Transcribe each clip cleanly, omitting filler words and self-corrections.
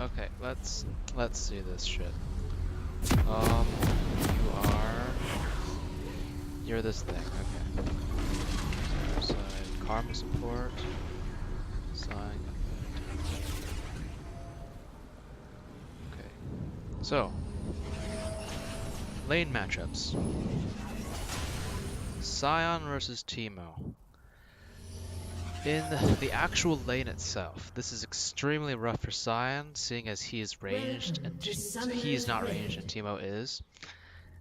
Okay, let's see this shit. Um, you're this thing. Okay. Side karma support. Sign. Okay. So lane matchups. Scion versus Teemo. In the actual lane itself, this is extremely rough for Scion, seeing as he is ranged and Welcome to he is Summoner's not ranged and Rift. Teemo is.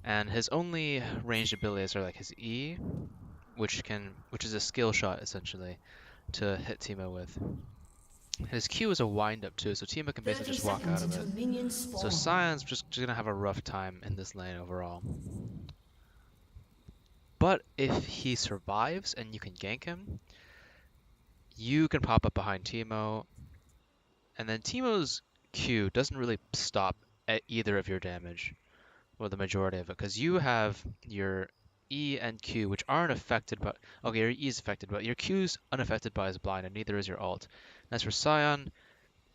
And his only ranged abilities are like his E, which is a skill shot essentially to hit Teemo with. His Q is a wind up too, so Teemo can basically 30 just walk out seconds of it. until minions So spawn. Scion's just gonna have a rough time in this lane overall. But if he survives and you can gank him, you can pop up behind Teemo, and then Teemo's Q doesn't really stop at either of your damage, or the majority of it, because you have your E and Q, which aren't affected by. Okay, your E is affected, but your Q's unaffected by his blind, and neither is your ult. And as for Scion,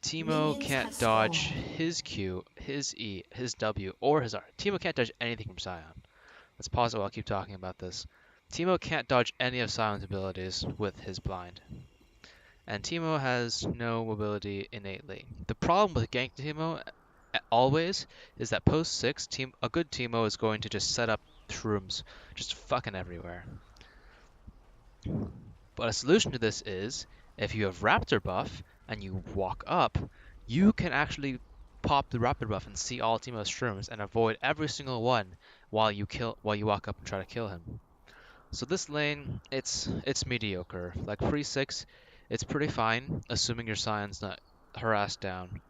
Teemo Minions can't have dodge spawned. his Q, his E, his W, or his R. Teemo can't dodge anything from Scion. Let's pause it while I keep talking about this. Teemo can't dodge any of Sion's abilities with his blind, and Teemo has no mobility innately. The problem with gank Teemo always is that post 6, a good Teemo is going to just set up shrooms just fucking everywhere. But a solution to this is if you have Raptor buff and you walk up, you can actually pop the Raptor buff and see all Teemo's shrooms and avoid every single one while you walk up and try to kill him. So this lane, it's mediocre. Like pre 6, it's pretty fine, assuming your Scion's not harassed down.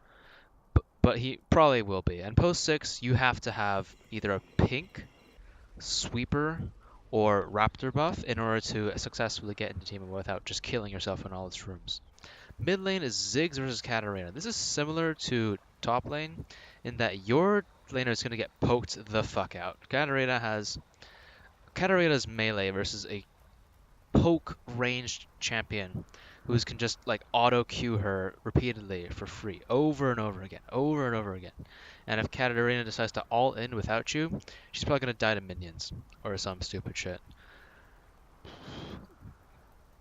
But he probably will be. And post 6, you have to have either a pink, sweeper, or raptor buff in order to successfully get into team without just killing yourself in all its rooms. Mid lane is Ziggs versus Katarina. This is similar to top lane in that your laner is going to get poked the fuck out. Katarina's melee versus a poke ranged champion who can just like auto queue her repeatedly for free over and over again, over and over again. And if Katarina decides to all in without you, she's probably gonna die to minions or some stupid shit.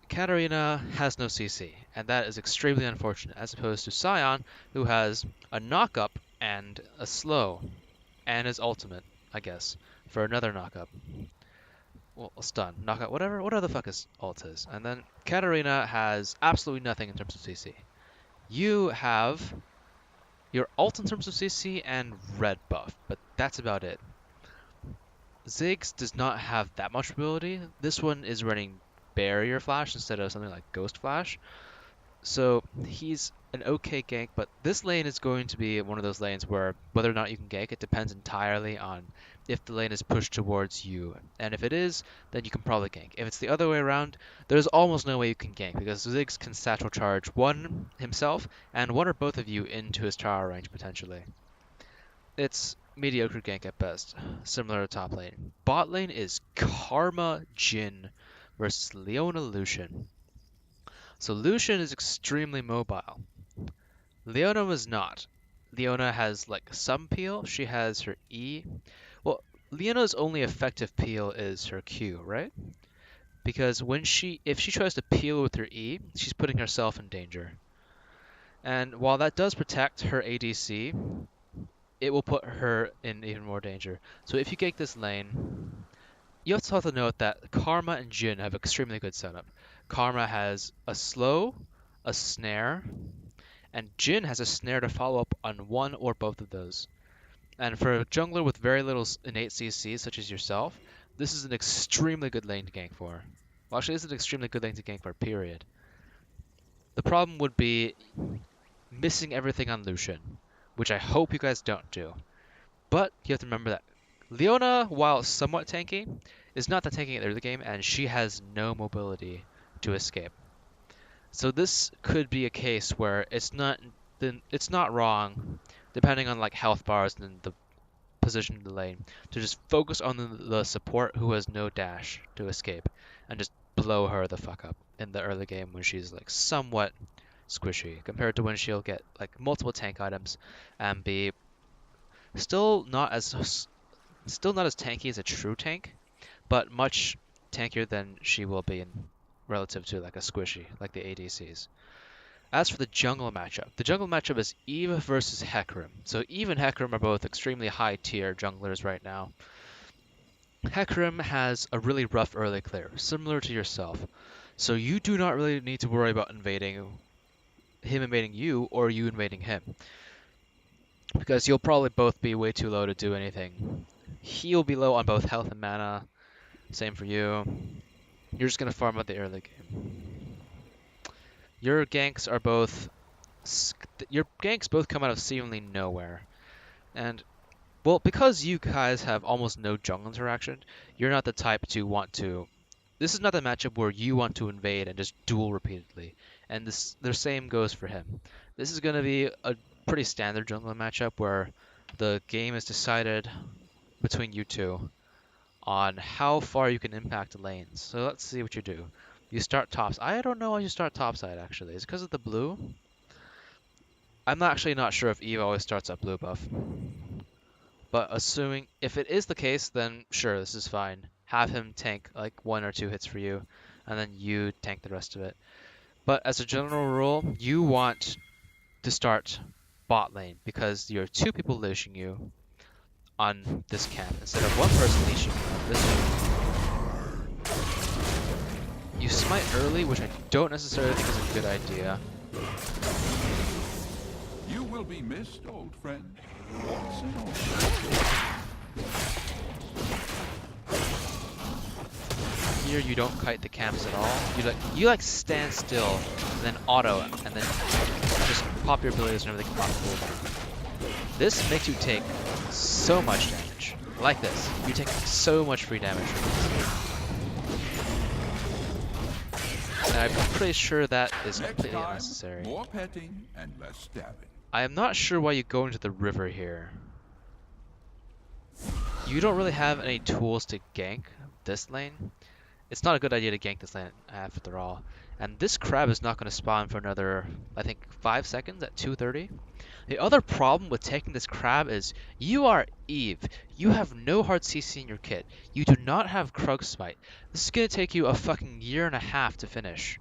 Katarina has no CC, and that is extremely unfortunate, as opposed to Scion, who has a knock up and a slow, and his ultimate, I guess, for another knock up. Well, stun, knockout, whatever the fuck his ult is. And then Katarina has absolutely nothing in terms of CC. You have your ult in terms of CC and red buff, but that's about it. Ziggs does not have that much ability. This one is running barrier flash instead of something like ghost flash. So he's an okay gank, but this lane is going to be one of those lanes where whether or not you can gank it depends entirely on if the lane is pushed towards you. And if it is, then you can probably gank. If it's the other way around, there's almost no way you can gank because Ziggs can satchel charge one himself and one or both of you into his tower range potentially. It's mediocre gank at best, similar to top lane. Bot lane is Karma Jhin versus Leona Lucian. So Lucian is extremely mobile. Leona was not. Leona has like some peel. She has her E. Well, Leona's only effective peel is her Q, right? Because if she tries to peel with her E, she's putting herself in danger. And while that does protect her ADC, it will put her in even more danger. So if you gank this lane, you also have to note that Karma and Jhin have extremely good setup. Karma has a slow, a snare, and Jhin has a snare to follow up on one or both of those. And for a jungler with very little innate CC, such as yourself, this is an extremely good lane to gank for. Well, actually, this is an extremely good lane to gank for, period. The problem would be missing everything on Lucian, which I hope you guys don't do. But you have to remember that Leona, while somewhat tanky, is not that tanky at the early game, and she has no mobility to escape. So this could be a case where it's not wrong, depending on like health bars and the position of the lane, to just focus on the support who has no dash to escape, and just blow her the fuck up in the early game when she's like somewhat squishy compared to when she'll get like multiple tank items and be still not as still not as tanky as a true tank, but much tankier than she will be in relative to like a squishy, like the ADCs. As for the jungle matchup is Eve versus Hecarim. So Eve and Hecarim are both extremely high tier junglers right now. Hecarim has a really rough early clear, similar to yourself. So you do not really need to worry about him invading you or you invading him, because you'll probably both be way too low to do anything. He'll be low on both health and mana. Same for you. You're just gonna farm out the early game. Your ganks are both your ganks both come out of seemingly nowhere, and well, because you guys have almost no jungle interaction, you're not the type to want to. This is not the matchup where you want to invade and just duel repeatedly, and the same goes for him. This is gonna be a pretty standard jungle matchup where the game is decided between you two on how far you can impact the lanes. So let's see what you do. You start tops. I don't know why you start topside actually. Is it because of the blue? I'm actually not sure if Eve always starts at blue buff. But assuming if it is the case, then sure, this is fine. Have him tank like 1 or 2 hits for you, and then you tank the rest of it. But as a general rule, you want to start bot lane because you're 2 people leashing you on this camp instead of 1 person leashing you on this one. You smite early, which I don't necessarily think is a good idea. You will be missed, old friend. Here you don't kite the camps at all. You like stand still, and then auto, and then just pop your abilities whenever they come off cooldown. This makes you take so much damage. Like this, you take so much free damage from this. And I'm pretty sure that is completely unnecessary. More petting and less stabbing. I am not sure why you go into the river here. You don't really have any tools to gank this lane. It's not a good idea to gank this lane after all. And this crab is not going to spawn for another, I think, 5 seconds at 2:30. The other problem with taking this crab is you are Eve. You have no hard CC in your kit. You do not have Krug Smite. This is going to take you a fucking year and a half to finish.